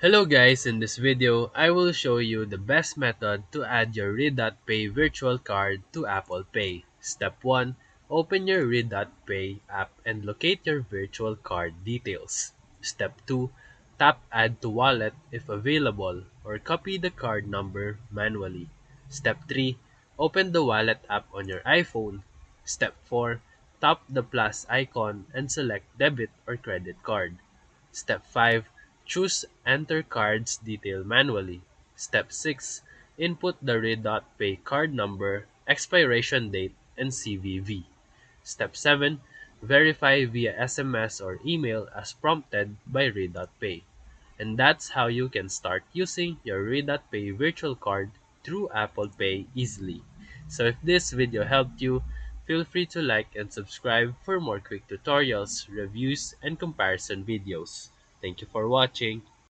Hello guys, in this video, I will show you the best method to add your Read.Pay virtual card to Apple Pay. Step 1. Open your Read.Pay app and locate your virtual card details. Step 2. Tap Add to Wallet if available or copy the card number manually. Step 3. Open the wallet app on your iPhone. Step 4. Tap the plus icon and select debit or credit card. Step 5. Choose Enter Cards Detail manually. Step 6. Input the Pay card number, expiration date, and CVV. Step 7. Verify via SMS or email as prompted by Pay. And that's how you can start using your Pay virtual card through Apple Pay easily. So if this video helped you, feel free to like and subscribe for more quick tutorials, reviews, and comparison videos. Thank you for watching.